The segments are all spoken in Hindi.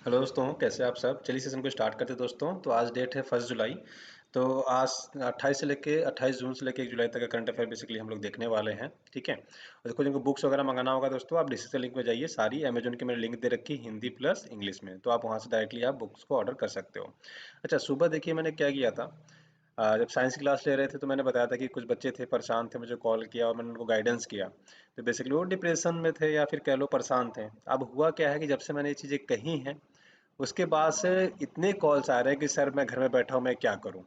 हेलो दोस्तों, कैसे हैं आप सब। चलिए सेशन को स्टार्ट करते हैं दोस्तों। तो आज डेट है 1 जुलाई। तो आज 28 जून से लेके 1 जुलाई तक का करंट अफेयर बेसिकली हम लोग देखने वाले हैं। ठीक है। और देखो, जिनको बुक्स वगैरह मंगाना होगा दोस्तों, आप डिस्क्रिप्शन लिंक में जाइए। सारी अमेजोन की मैंने लिंक दे रखी है, हिंदी प्लस इंग्लिश में, तो आप वहाँ से डायरेक्टली आप बुक्स को ऑर्डर कर सकते हो। अच्छा, सुबह देखिए मैंने क्या किया था। जब साइंस की क्लास ले रहे थे तो मैंने बताया था कि कुछ बच्चे थे परेशान थे, मुझे कॉल किया और मैंने उनको गाइडेंस किया। तो बेसिकली वो डिप्रेशन में थे या फिर कह लो परेशान थे। अब हुआ क्या है कि जब से मैंने ये चीज़ें कही हैं, उसके बाद से इतने कॉल्स आ रहे हैं कि सर मैं घर में बैठा हूँ, मैं क्या करूँ।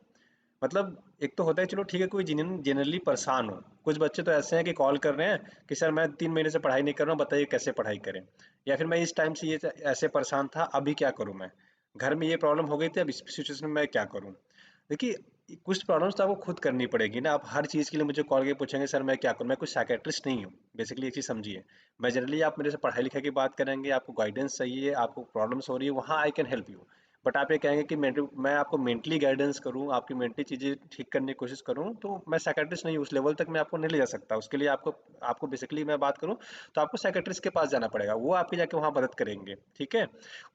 मतलब एक तो होता है चलो ठीक है, कोई जनरली परेशान हो। कुछ बच्चे तो ऐसे हैं कि कॉल कर रहे हैं कि सर मैं 3 महीने से पढ़ाई नहीं कर रहा हूँ, बताइए कैसे पढ़ाई करें। या फिर मैं इस टाइम से ये ऐसे परेशान था, अभी क्या करूँ मैं। घर में ये प्रॉब्लम हो गई थी, अब इस सिचुएशन में मैं क्या करूँ। देखिए, कुछ प्रॉब्लम्स तो आपको खुद करनी पड़ेगी ना। आप हर चीज़ के लिए मुझे कॉल करके पूछेंगे सर मैं क्या करूँ। मैं कुछ साइकेट्रिस्ट नहीं हूँ। बेसिकली एक चीज़ समझिए। मैं जनरली, आप मेरे से पढ़ाई लिखाई की बात करेंगे, आपको गाइडेंस चाहिए, आपको प्रॉब्लम्स हो रही है, वहाँ I can help you. But आप ये कहेंगे कि मैं आपको मेंटली गाइडेंस करूँ, आपकी मेंटली चीज़ें ठीक करने की कोशिश करूँ, तो मैं साइकेट्रिस्ट नहीं हूँ। उस लेवल तक मैं आपको नहीं ले जा सकता। उसके लिए आपको आपको बेसिकली मैं बात करूँ तो आपको साइकेट्रिस्ट के पास जाना पड़ेगा। वो आपके जाके वहाँ मदद करेंगे। ठीक है।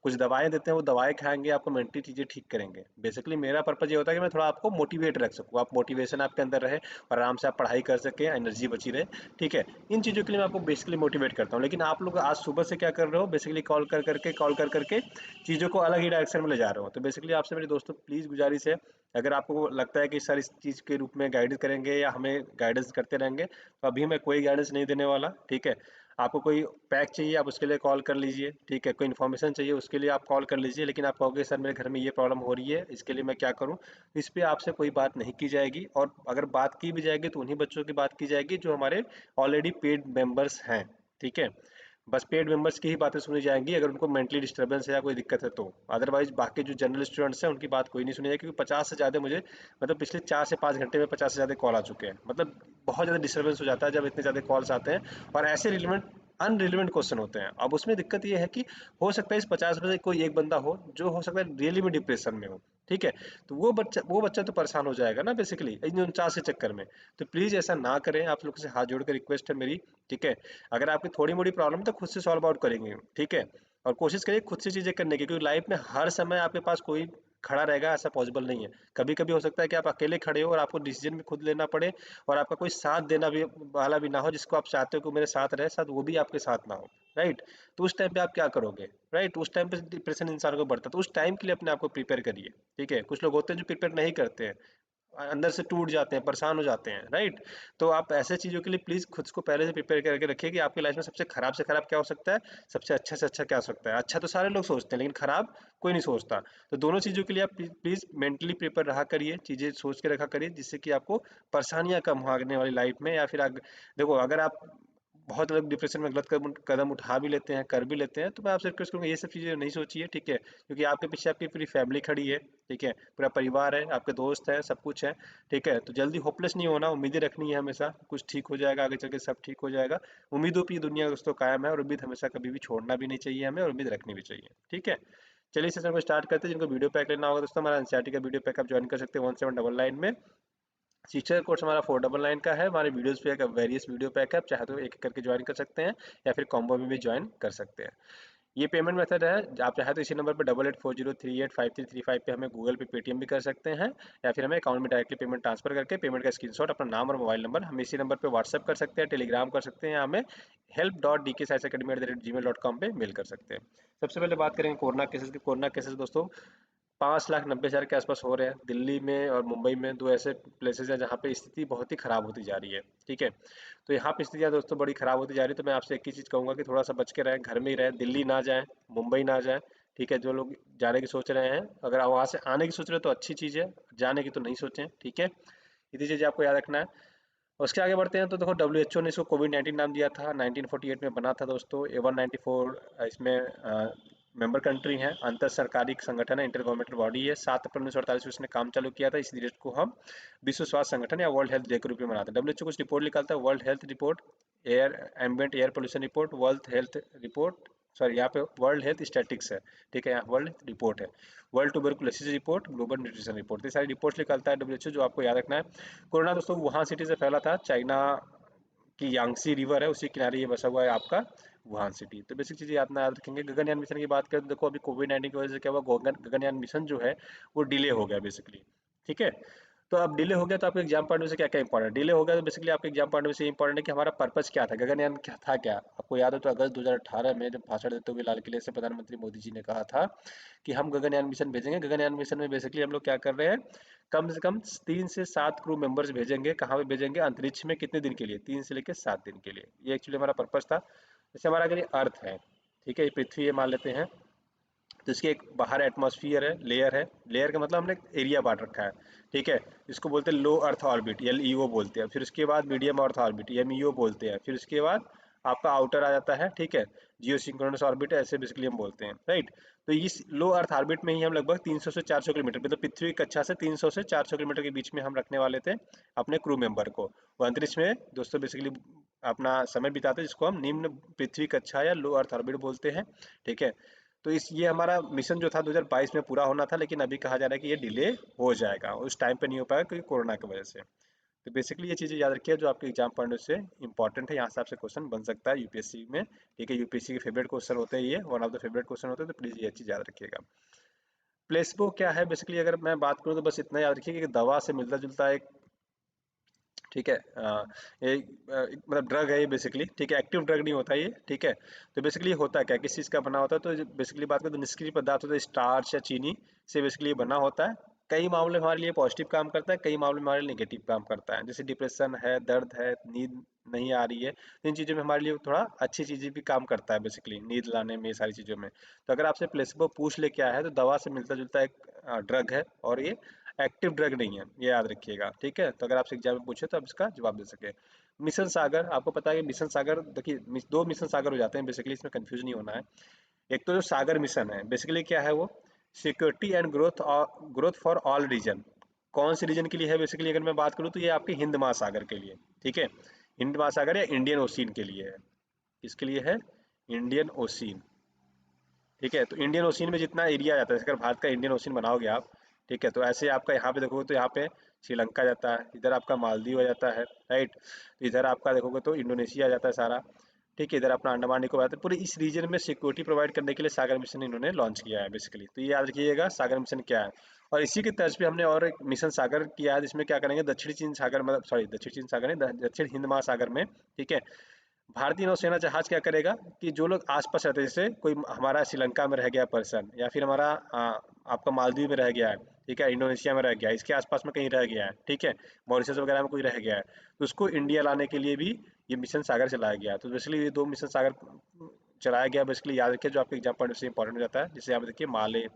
कुछ दवाएं देते हैं, वो दवाएं खाएंगे, आपको मेंटली चीज़ें ठीक करेंगे। बेसिकली मेरा पर्पज ये होता है कि मैं थोड़ा आपको मोटिवेट रख सकूँ, आप मोटिवेशन आपके अंदर रहे और आराम से आप पढ़ाई कर सकें, एनर्जी बची रहे। ठीक है। इन चीज़ों के लिए मैं आपको बेसिकली मोटिवेट करता हूँ। लेकिन आप लोग आज सुबह से क्या कर रहे हो, बेसिकली कॉल कर करके चीज़ों को अलग ही डायरेक्शन में ले जा रहे हो। तो बेसिकली आपसे मेरे दोस्तों प्लीज़ गुजारिश है, अगर आपको लगता है कि सर इस चीज़ के रूप में गाइड करेंगे या हमें गाइडेंस करते रहेंगे, तो अभी मैं कोई गाइडेंस नहीं देने वाला। ठीक है। आपको कोई पैक चाहिए, आप उसके लिए कॉल कर लीजिए। ठीक है। कोई इन्फॉर्मेशन चाहिए, उसके लिए आप कॉल कर लीजिए। लेकिन आप कहोगे सर मेरे घर में ये प्रॉब्लम हो रही है, इसके लिए मैं क्या करूँ, तो इस पे आपसे कोई बात नहीं की जाएगी। और अगर बात की भी जाएगी तो उन्हीं बच्चों की बात की जाएगी जो हमारे ऑलरेडी पेड मेंबर्स हैं। ठीक है। बस पेड मेंबर्स की ही बातें सुनी जाएंगी अगर उनको मेंटली डिस्टर्बेंस है या कोई दिक्कत है तो। अदरवाइज बाकी जो जनरल स्टूडेंट्स हैं उनकी बात कोई नहीं सुनी जाएगी, क्योंकि 50 से ज़्यादा मुझे, मतलब पिछले 4 से 5 घंटे में 50 से ज़्यादा कॉल आ चुके हैं। मतलब बहुत ज़्यादा डिस्टर्बेंस हो जाता है जब इतने ज़्यादा कॉल्स आते हैं और ऐसे रिलेवेंट अनरिलेवेंट क्वेश्चन होते हैं। अब उसमें दिक्कत ये है कि हो सकता है इस 50 में से कोई एक बंदा हो जो हो सकता है रियली में डिप्रेशन में हो। ठीक है। तो वो बच्चा तो परेशान हो जाएगा ना बेसिकली इन 49 के चक्कर में। तो प्लीज़ ऐसा ना करें, आप लोगों से हाथ जोड़ कर रिक्वेस्ट है मेरी। ठीक है। अगर आपकी थोड़ी मोड़ी प्रॉब्लम तो खुद से सॉल्व आउट करेंगे। ठीक है। और कोशिश करिए खुद से चीज़ें करने की, क्योंकि लाइफ में हर समय आपके पास कोई खड़ा रहेगा ऐसा पॉसिबल नहीं है। कभी कभी हो सकता है कि आप अकेले खड़े हो और आपको डिसीजन भी खुद लेना पड़े, और आपका कोई साथ देना भी वाला भी ना हो, जिसको आप चाहते हो कि मेरे साथ रहे, साथ वो भी आपके साथ ना हो। राइट। तो उस टाइम पे आप क्या करोगे। राइट। उस टाइम पे डिप्रेशन इंसान को बढ़ता है, तो उस टाइम के लिए अपने आप को प्रिपेयर करिए। ठीक है। कुछ लोग होते हैं जो प्रिपेयर नहीं करते हैं, अंदर से टूट जाते हैं, परेशान हो जाते हैं। राइट। तो आप ऐसे चीज़ों के लिए प्लीज़ खुद को पहले से प्रिपेयर करके रखिए कि आपकी लाइफ में सबसे खराब से खराब क्या हो सकता है, सबसे अच्छा से अच्छा क्या हो सकता है। अच्छा तो सारे लोग सोचते हैं, लेकिन खराब कोई नहीं सोचता। तो दोनों चीज़ों के लिए आप प्लीज़ मेंटली प्रिपेयर रहा करिए, चीज़ें सोच के रखा करिए, जिससे कि आपको परेशानियाँ कम हो आने वाली लाइफ में। या फिर देखो, अगर आप बहुत लोग डिप्रेशन में गलत कदम कदम उठा भी लेते हैं, कर भी लेते हैं, तो मैं आपसे रिक्वेस्ट करूँगा ये सब चीज़ें नहीं सोचिए। ठीक है। क्योंकि आपके पीछे आपकी पूरी फैमिली खड़ी है। ठीक है। पूरा परिवार है, आपके दोस्त हैं, सब कुछ है। ठीक है। तो जल्दी होपलेस नहीं होना, उम्मीदें रखनी है हमेशा, कुछ ठीक हो जाएगा, आगे चल के सब ठीक हो जाएगा। उम्मीदों पे दुनिया दोस्तों कायम है, और उम्मीद हमेशा कभी भी छोड़ना भी नहीं चाहिए हमें, और उम्मीद रखनी भी चाहिए। ठीक है। चलिए सेशन को स्टार्ट करते हैं। जिनको वीडियो पैक लेना होगा दोस्तों, हमारा एनसीईआरटी का वीडियो पैक आप ज्वाइन कर सकते हैं 1799 में। टीचर कोर्स हमारा 499 का है। हमारे वीडियोस पे एक वेरियस वीडियो पैक है, आप चाहे तो एक एक करके ज्वाइन कर सकते हैं, या फिर कॉम्बो में भी ज्वाइन कर सकते हैं। ये पेमेंट मेथड है, आप चाहे तो इसी नंबर पर 8840385335 पे हमें गूगल पे पेटीएम भी कर सकते हैं, या फिर हमें अकाउंट में डायरेक्टली पेमेंट ट्रांसफर करके पेमेंट का स्क्रीनशॉट अपना नाम और मोबाइल नंबर हम इसी नंबर पे व्हाट्सएप कर सकते हैं, टेलीग्राम कर सकते हैं, या हमें help.dkscienceacademy@gmail.com पे मेल कर सकते हैं। सबसे पहले बात करेंगे कोरोना केसेस की। कोरोना केसेस दोस्तों 5,90,000 के आसपास हो रहे हैं। दिल्ली में और मुंबई में दो ऐसे प्लेसेस हैं जहाँ पे स्थिति बहुत ही खराब होती जा रही है। ठीक है। तो यहाँ पे स्थितियाँ दोस्तों बड़ी खराब होती जा रही है। तो मैं आपसे एक ही चीज़ कहूँगा कि थोड़ा सा बच के रहें, घर में ही रहें, दिल्ली ना जाएं, मुंबई ना जाएं। ठीक है। जो लोग जाने की सोच रहे हैं, अगर आप वहाँ से आने की सोच रहे हो तो अच्छी चीज़ है, जाने की तो नहीं सोचें। ठीक है। इतनी चीज़ें आपको याद रखना है। उसके आगे बढ़ते हैं तो देखो, डब्ल्यू ने इसको कोविड-19 नाम दिया था। 1948 में बना था दोस्तों। A194 इसमें मेंबर कंट्री हैं, अंतर सरकारी संगठन है, इंटर गवर्नमेंटल बॉडी है। 7 अप्रैल 1948 में इसने काम चालू किया था। इस डेट को हम विश्व स्वास्थ्य संगठन या वर्ल्ड हेल्थ डे के रूप में मनाते हैं। डब्ल्यूएचओ कुछ रिपोर्ट निकालता है, world health report, air ambient air pollution report, world health report, sorry यहाँ पे वर्ल्ड हेल्थ स्टैटिक्स है। ठीक है। यहाँ वर्ल्ड रिपोर्ट है, world tuberculosis report, global nutrition report, ये सारी रिपोर्ट्स निकालता है डब्ल्यूएचओ, जो आपको याद रखना है। कोरोना दोस्तों वुहान सिटी से फैला था, चाइना कि यांगसी रिवर है उसी किनारे ये बसा हुआ है आपका वुहान सिटी। तो बेसिक चीज़ें आप याद रखेंगे। गगनयान मिशन की बात करें तो देखो अभी कोविड-19 की वजह से क्या हुआ, गगनयान मिशन जो है वो डिले हो गया बेसिकली, ठीक है। तो अब डिले हो गया तो आपके एग्जाम पॉइंट में से क्या क्या इंपॉर्टेंट, डिले हो गया तो बेसिकली आपके एग्जाम पॉइंट में से इंपॉर्टेंट है कि हमारा पर्पस क्या था, गगनयान क्या था, क्या आपको याद हो तो अगस्त 2018 में जब भाषण देते हुए लाल किले से प्रधानमंत्री मोदी जी ने कहा था कि हम गगनयान मिशन भेजेंगे। गगनयान मिशन में बेसिकली हम लोग क्या कर रहे हैं, कम से कम 3 से 7 क्रू मेंबर्स भेजेंगे। कहाँ पे भेजेंगे, अंतरिक्ष में कितने दिन के लिए, 3 से लेकर 7 दिन के लिए। ये एक्चुअली हमारा पर्पस था। जैसे हमारा अगर ये अर्थ है, ठीक है, ये पृथ्वी ये मान लेते हैं, तो इसके एक बाहर एटमॉस्फियर है, लेयर है। लेयर का मतलब हमने एरिया बांट रखा है, ठीक है। इसको बोलते हैं लो अर्थ ऑर्बिट, LEO बोलते हैं। फिर उसके बाद मीडियम अर्थ ऑर्बिट, MEO बोलते हैं। फिर उसके बाद आपका आउटर आ जाता है, ठीक है, जियो सिंक्रोनस ऑर्बिट, ऐसे बेसिकली हम बोलते हैं, राइट। तो इस लो अर्थ ऑर्बिट में ही हम लगभग 300 से 400 किलोमीटर, मतलब पृथ्वी की कक्षा से 300 से 400 किलोमीटर के बीच में हम रखने वाले थे अपने क्रू मेंबर को। वो अंतरिक्ष में दोस्तों बेसिकली अपना समय बिताते हैं, जिसको हम निम्न पृथ्वी कक्षा या लो अर्थ ऑर्बिट बोलते हैं, ठीक है। तो इस ये हमारा मिशन जो था 2022 में पूरा होना था, लेकिन अभी कहा जा रहा है कि ये डिले हो जाएगा, उस टाइम पे नहीं हो पाएगा क्योंकि कोरोना की वजह से। तो बेसिकली ये चीज़ें याद रखिए जो आपके एग्जाम पॉइंट से इंपॉर्टेंट है, यहाँ से आपसे क्वेश्चन बन सकता है यूपीएससी में, ठीक है। यूपीएससी के फेवरेट क्वेश्चन होते हैं, ये one of the favourite question होते हैं, तो प्लीज़ ये चीज़ याद रखिएगा। प्लेसबो क्या है बेसिकली, अगर मैं बात करूँ तो बस इतना याद रखिए कि दवा से मिलता जुलता एक, ठीक है, मतलब ड्रग है ये बेसिकली, ठीक है। एक्टिव ड्रग नहीं होता ये, ठीक है। तो बेसिकली होता क्या, किस चीज़ का बना होता है, तो बेसिकली बात करें तो निष्क्रिय पदार्थ होता है, स्टार्च या चीनी से बेसिकली ये बना होता है। कई मामले में हमारे लिए पॉजिटिव काम करता है, कई मामले में हमारे लिए नेगेटिव काम करता है। जैसे डिप्रेशन है, दर्द है, नींद नहीं आ रही है, तो इन चीज़ों में हमारे लिए थोड़ा अच्छी चीज़ें भी काम करता है बेसिकली, नींद लाने में, ये सारी चीज़ों में। तो अगर आपसे प्लेसिबो पूछ ले क्या है, तो दवा से मिलता जुलता एक ड्रग है, और ये एक्टिव ड्रग नहीं है, ये याद रखिएगा, ठीक है। तो अगर आपसे एग्जाम में पूछे तो आप इसका जवाब दे सके। मिशन सागर, आपको पता है कि मिशन सागर, देखिए दो मिशन सागर हो जाते हैं बेसिकली, इसमें कंफ्यूज नहीं होना है। एक तो जो सागर मिशन है बेसिकली क्या है वो, security and growth for all region. कौन से रीजन के लिए है बेसिकली, अगर मैं बात करूँ तो ये आपके हिंद महासागर के लिए, ठीक है। हिंद महासागर या इंडियन ओशियन के लिए है। किसके लिए है, इंडियन ओशियन, ठीक है। तो इंडियन ओशियन में जितना एरिया जाता है, जैसे अगर भारत का इंडियन ओशियन बनाओगे आप, ठीक है, तो ऐसे आपका यहाँ पे देखोगे तो यहाँ पे श्रीलंका जाता है, इधर आपका मालदीव आ जाता है, राइट। तो इधर आपका देखोगे तो इंडोनेशिया आ जाता है सारा, ठीक है। इधर अपना अंडमान निकोबार आता है। पूरे इस रीजन में सिक्योरिटी प्रोवाइड करने के लिए सागर मिशन इन्होंने लॉन्च किया है बेसिकली। तो ये याद रखिएगा सागर मिशन क्या है। और इसी की तर्ज पे हमने और एक मिशन सागर किया है, जिसमें क्या करेंगे, दक्षिण चीन सागर, मतलब सॉरी दक्षिण चीन सागर नहीं, दक्षिण हिंद महासागर में, ठीक है, भारतीय नौसेना जहाज क्या करेगा कि जो लोग आसपास रहते हैं, जैसे कोई हमारा श्रीलंका में रह गया पर्सन, या फिर हमारा आपका मालदीव में रह गया है, ठीक है, इंडोनेशिया में रह गया है, इसके आसपास में कहीं रह गया है, ठीक है, मॉरिशस वगैरह में कोई रह गया है, तो उसको इंडिया लाने के लिए भी ये मिशन सागर चलाया गया। तो बेसिकली ये दो मिशन सागर चलाया गया बेसिकली, याद रखिए जो आपके एग्जाम पॉइंट से इंपॉर्टेंट हो जाता है। जैसे यहाँ पे देखिए माले,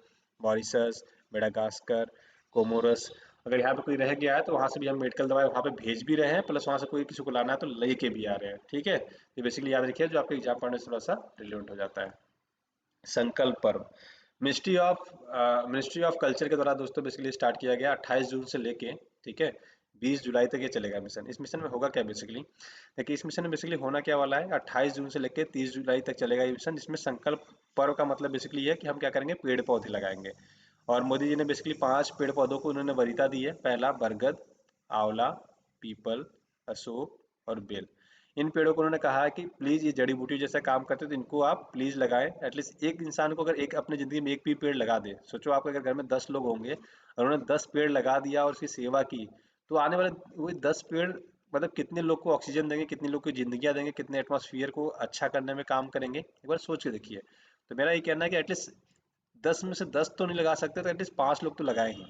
मॉरिशस, मेडागास्कर, कोमोरस, अगर यहाँ पे कोई रह गया है तो वहाँ से भी हम मेडिकल दवाई वहाँ पे भेज भी रहे हैं, प्लस वहाँ से कोई किसी को लाना है तो लेके भी आ रहे हैं, ठीक है। तो बेसिकली याद रखिए जो आपके एग्जाम पढ़ने से थोड़ा सा रिलेवेंट हो जाता है। संकल्प पर्व, मिनिस्ट्री ऑफ कल्चर के द्वारा दोस्तों बेसिकली स्टार्ट किया गया 28 जून से लेके, ठीक है, 20 जुलाई तक ये चलेगा मिशन। इस मिशन में होगा क्या बेसिकली, देखिए इस मिशन में बेसिकली होना क्या वाला है, 28 जून से लेके 30 जुलाई तक चलेगा ये मिशन। जिसमें संकल्प पर्व का मतलब बेसिकली ये है कि हम क्या करेंगे, पेड़ पौधे लगाएंगे। और मोदी जी ने बेसिकली 5 पेड़ पौधों को उन्होंने वरीयता दी है। पहला बरगद, आंवला, पीपल, अशोक और बेल। इन पेड़ों को उन्होंने कहा है कि प्लीज़ ये जड़ी बूटी जैसा काम करते हैं, तो इनको आप प्लीज़ लगाएं। एटलीस्ट एक इंसान को अगर एक अपनी ज़िंदगी में एक भी पेड़ लगा दे, सोचो आपके अगर घर में 10 लोग होंगे और उन्होंने 10 पेड़ लगा दिया और उसकी सेवा की, तो आने वाले वो 10 पेड़ मतलब कितने लोग को ऑक्सीजन देंगे, कितने लोग को जिंदगियां देंगे, कितने एटमॉस्फियर को अच्छा करने में काम करेंगे, एक बार सोच के देखिए। तो मेरा ये कहना है कि एटलीस्ट 10 में से 10 तो नहीं लगा सकते तो एटलीस्ट 5 लोग तो लगाएं ही,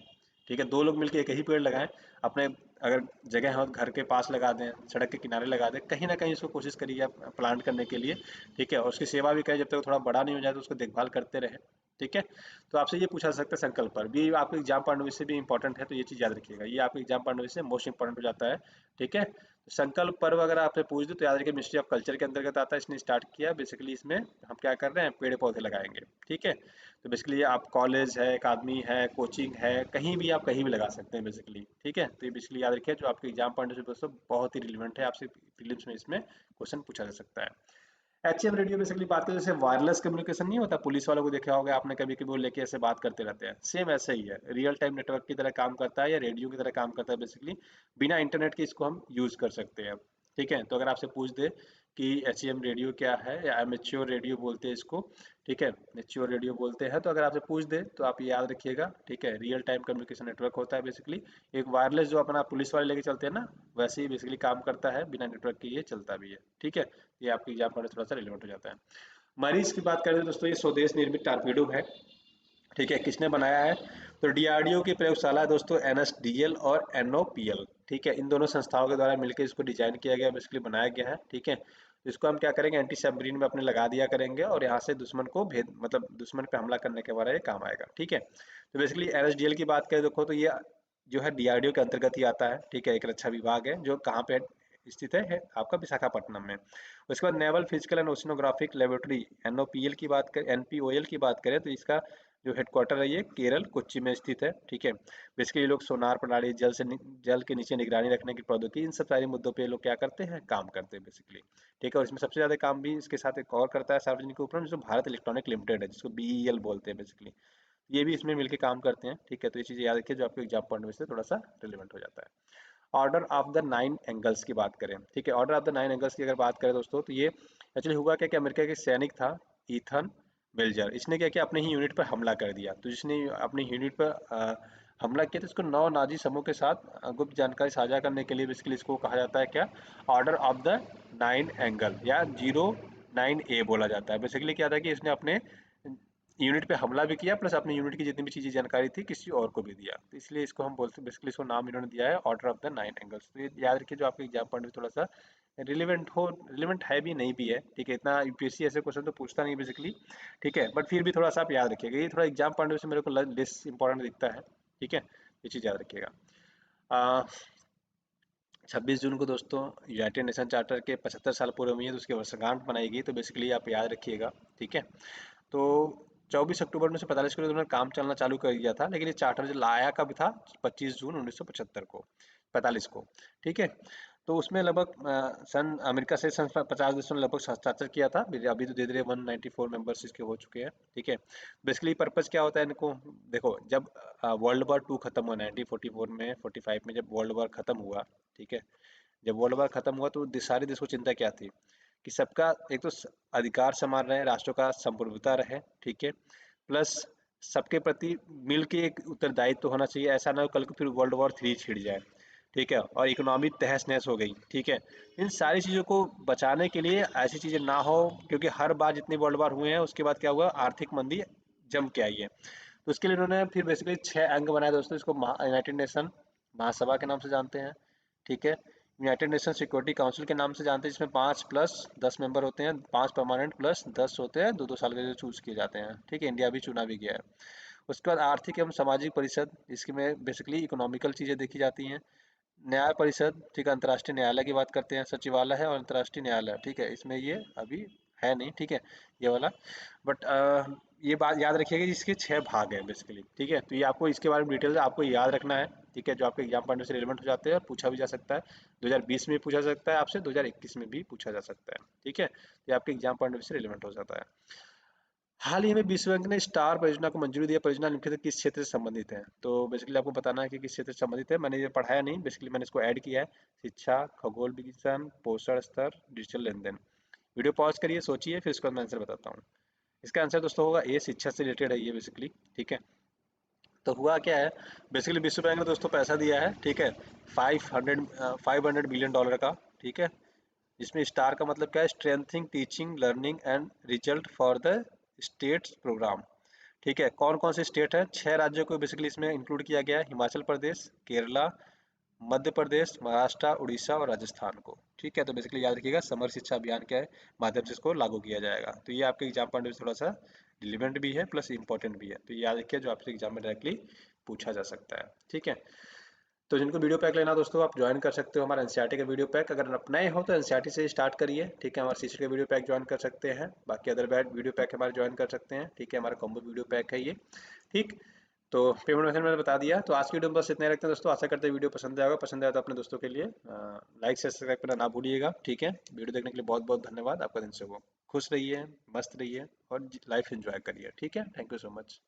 ठीक है। 2 लोग मिलकर एक ही पेड़ लगाएं अपने, अगर जगह हो तो घर के पास लगा दें, सड़क के किनारे लगा दें, कहीं ना कहीं उसको कोशिश करिए आप प्लांट करने के लिए, ठीक है। और उसकी सेवा भी करें, जब तक वो थोड़ा बड़ा नहीं हो जाए तो उसको देखभाल करते रहे, ठीक है। तो आपसे ये पूछा जा सकता है संकल्प पर भी, आपके एग्जाम पॉइंट ऑफ व्यू से भी इंपॉर्टेंट है, तो ये चीज़ याद रखिएगा, ये आपके एग्जाम पॉइंट ऑफ व्यू से मोस्ट इंपॉर्टेंट हो जाता है, ठीक है। तो संकल्प पर्व अगर आपने पूछ दो तो याद रखिए मिनिस्ट्री ऑफ कल्चर के अंतर्गत आता है, इसने स्टार्ट किया बेसिकली। इसमें हम क्या कर रहे हैं, पेड़ पौधे लगाएंगे, ठीक है। तो बेसिकली आप कॉलेज है, अकादमी है, कोचिंग है, कहीं भी आप कहीं भी लगा सकते हैं बेसिकली, ठीक है। तो ये बेसिकली याद रखिए जो आपके एग्जाम पॉइंट से दोस्तों बहुत ही रिलेवेंट है, आपसे प्रीलिम्स में इसमें क्वेश्चन पूछा जा सकता है। HM रेडियो बेसिकली बात करें, जैसे वायरलेस कम्युनिकेशन नहीं होता, पुलिस वालों को देखा होगा आपने कभी कभी, वो लेके ऐसे बात करते रहते हैं, सेम ऐसे ही है, रियल टाइम नेटवर्क की तरह काम करता है या रेडियो की तरह काम करता है बेसिकली। बिना इंटरनेट के इसको हम यूज कर सकते हैं। ठीक है। तो अगर आपसे पूछ दे कि एचईएम रेडियो क्या है या एमेच्योर रेडियो बोलते हैं इसको, ठीक है, मेच्योर रेडियो बोलते हैं, तो अगर आपसे पूछ दे तो आप ये याद रखिएगा, ठीक है। रियल टाइम कम्युनिकेशन नेटवर्क होता है बेसिकली, एक वायरलेस जो अपना पुलिस वाले लेके चलते हैं ना, वैसे ही बेसिकली काम करता है, बिना नेटवर्क के ये चलता भी है, ठीक है। ये आपके एग्जाम पर थोड़ा सा रिलेवेंट हो जाता है। मरीज की बात करें तो दोस्तों ये स्वदेश निर्मित टारपीडो है, ठीक है। किसने बनाया है? तो डीआरडीओ की प्रयोगशाला है दोस्तों, एनएसडीएल और एनओपीएल, ठीक है। इन दोनों संस्थाओं के द्वारा मिलकर इसको डिजाइन किया गया, बेसिकली बनाया गया है, ठीक है। इसको हम क्या करेंगे, एंटी सबमरीन में अपने लगा दिया करेंगे और यहाँ से दुश्मन को भेद मतलब दुश्मन पे हमला करने के बारे में काम आएगा, ठीक है। तो बेसिकली एनएसडीएल की बात करें देखो, तो ये जो है डीआरडीओ के अंतर्गत ही आता है, ठीक है। एक रक्षा विभाग है जो कहाँ पे स्थित है आपका विशाखापट्टनम में। उसके बाद नेवल फिजिकल एंड ओशिनोग्राफिक लेबोरेटरी एनओपीएल की बात करें, एनपीओएल की बात करें, तो इसका जो हेडक्वार्टर है ये केरल कोच्चि में स्थित है, ठीक है। बेसिकली ये लोग सोनार प्रणाली, जल के नीचे निगरानी रखने की प्रौद्योगिकी, इन सब सारे मुद्दों पे ये लोग क्या करते हैं, काम करते हैं बेसिकली, ठीक है। और इसमें सबसे ज्यादा काम भी इसके साथ एक और करता है सार्वजनिक उपक्रम, जो भारत इलेक्ट्रॉनिक लिमिटेड है, जिसको बीईएल बोलते हैं बेसिकली। ये भी इसमें मिलकर काम करते हैं, ठीक है। तो ये चीज़ याद रखिए जो आपके एग्जाम पॉइंट में से थोड़ा सा रिलेवेंट हो जाता है। Order of the nine angles की बात करें, ठीक है। Order of the nine angles की अगर बात करें दोस्तों, तो ये एक्चुअली हुआ क्या कि अमेरिका के सैनिक था ईथन बेल्जर, इसने क्या किया, अपने ही यूनिट पर हमला कर दिया। तो जिसने अपनी यूनिट पर हमला किया, तो इसको 9 नाजी समूह के साथ गुप्त जानकारी साझा करने के लिए बेसिकली इसको कहा जाता है क्या, order of the nine angle या 09A बोला जाता है। बेसिकली क्या था कि इसने अपने यूनिट पे हमला भी किया, प्लस अपनी यूनिट की जितनी भी चीज़ें जानकारी थी किसी और को भी दिया, तो इसलिए इसको हम बोलते हैं, बेसिकली इसको नाम इन्होंने दिया है order of the nine angles. तो ये याद रखिए जो आपके एग्जाम पॉइंट में थोड़ा सा रिलेवेंट है भी, नहीं भी है, ठीक है। इतना यूपीएससी ऐसे क्वेश्चन तो पूछता नहीं बेसिकली, ठीक है, बट फिर भी थोड़ा सा आप याद रखिएगा, ये थोड़ा एग्जाम पॉइंट से मेरे को लेस इंपॉर्टेंट दिखता है, ठीक है। ये चीज़ याद रखिएगा। 26 जून को दोस्तों यूनाइटेड नेशन चार्टर के 75 साल पूरे हुए हैं, तो उसकी वर्षगांठ मनाई गई, तो बेसिकली आप याद रखिएगा, ठीक है। तो 24 अक्टूबर 1945 को उन्होंने काम चलना चालू कर दिया था, लेकिन ये चार्टर जो लाया कब था, 25 जून 1975 को, 45 को, ठीक है। तो उसमें लगभग सन अमेरिका से सन 50 देशों ने लगभग हस्ताक्षर किया था, अभी तो धीरे धीरे 194 मेंबर्स इसके हो चुके हैं, ठीक है। बेसिकली पर्पज क्या होता है इनको, देखो जब वर्ल्ड वॉर 2 खत्म हुआ 1944 में, 45 में जब वर्ल्ड वॉर खत्म हुआ, ठीक है। जब वर्ल्ड वॉर खत्म हुआ तो सारे देश को चिंता क्या थी कि सबका एक तो अधिकार समान रहे, राष्ट्रों का संप्रभुता रहे, ठीक है, प्लस सबके प्रति मिल के एक उत्तरदायित्व तो होना चाहिए, ऐसा ना हो कल को फिर वर्ल्ड वॉर 3 छिड़ जाए, ठीक है, और इकोनॉमी तहस नहस हो गई, ठीक है। इन सारी चीज़ों को बचाने के लिए ऐसी चीज़ें ना हो, क्योंकि हर बार जितने वर्ल्ड वॉर हुए हैं उसके बाद क्या हुआ, आर्थिक मंदी जम के आई है। तो उसके लिए उन्होंने फिर बेसिकली 6 अंग बनाए दोस्तों, इसको यूनाइटेड नेशन महासभा के नाम से जानते हैं, ठीक है। यूनाइटेड नेशन सिक्योरिटी काउंसिल के नाम से जानते हैं, जिसमें 5+10 मेंबर होते हैं, 5 परमानेंट प्लस 10 होते हैं, 2-2 साल के जो चूज किए जाते हैं, ठीक है। इंडिया भी चुना भी गया है। उसके बाद आर्थिक एवं सामाजिक परिषद, इसमें बेसिकली इकोनॉमिकल चीज़ें देखी जाती हैं। न्याय परिषद, ठीक है, अंतर्राष्ट्रीय न्यायालय की बात करते हैं, सचिवालय है और अंतर्राष्ट्रीय न्यायालय, ठीक है, इसमें ये अभी है नहीं, ठीक है, ये वाला। बट ये बात याद रखिएगा कि इसके 6 भाग हैं बेसिकली, ठीक है। तो ये आपको इसके बारे में डिटेल आपको याद रखना है, ठीक है, जो आपके एग्जाम पॉइंट से रिलेवेंट हो जाते हैं और पूछा भी जा सकता है। 2020 में भी पूछा जा सकता है आपसे, 2021 में भी पूछा जा सकता है, ठीक है। ये आपके एग्जाम पॉइंट से रिलेवेंट हो जाता है। हाल ही में विश्व बैंक ने स्टार परियोजना को मंजूरी दी। परियोजना निम्नलिखित किस क्षेत्र से संबंधित है? तो बेसिकली आपको बताना है कि किस क्षेत्र से संबंधित है। मैंने ये पढ़ाया नहीं, बेसिकली मैंने इसको ऐड किया है। शिक्षा, खगोल विज्ञान, पोषण स्तर, डिजिटल लेन देन। वीडियो पॉज करिए, सोचिए, फिर उसके बाद मैं आंसर बताता हूँ। इसका आंसर दोस्तों होगा ए, शिक्षा से रिलेटेड है ये बेसिकली, ठीक है। तो हुआ क्या है, बेसिकली विश्व बैंक ने दोस्तों पैसा दिया है, ठीक है, 500 बिलियन डॉलर का, ठीक है। जिसमें स्टार का मतलब क्या है, strengthening teaching learning and result for the states programme, ठीक है। कौन कौन से स्टेट है, 6 राज्यों को बेसिकली इसमें इंक्लूड किया गया है, हिमाचल प्रदेश, केरला, मध्य प्रदेश, महाराष्ट्र, उड़ीसा और राजस्थान को, ठीक है। तो बेसिकली याद रखिएगा समर शिक्षा अभियान के माध्यम से इसको लागू किया जाएगा। तो ये आपके एग्जाम पॉइंट में थोड़ा सा रिलेवेंट भी है प्लस इंपॉर्टेंट भी है, तो ये याद रखिए जो आपसे एग्जाम में डायरेक्टली पूछा जा सकता है, ठीक है। तो जिनको वीडियो पैक लेना दोस्तों आप ज्वाइन कर सकते हो हमारा एनसीईआरटी का वीडियो पैक। अगर आप नए हो तो एनसीईआरटी से स्टार्ट करिए, ठीक है। हमारे सीसी का वीडियो पैक ज्वाइन कर सकते हैं, बाकी अदर बैड वीडियो पैक हमारे ज्वाइन कर सकते हैं, ठीक है। हमारा कॉम्बो वीडियो पैक है ये, ठीक। तो पेमेंट मेथड मैंने बता दिया। तो आज की वीडियो में बस इतने रखते हैं दोस्तों। आशा करते हैं वीडियो पसंद आएगा, पसंद आया तो अपने दोस्तों के लिए लाइक से सब्सक्राइब करना ना भूलिएगा, ठीक है। वीडियो देखने के लिए बहुत बहुत धन्यवाद। आपका दिन शुभ हो, खुश रहिए, मस्त रहिए और लाइफ एंजॉय करिए, ठीक है। Thank you so much.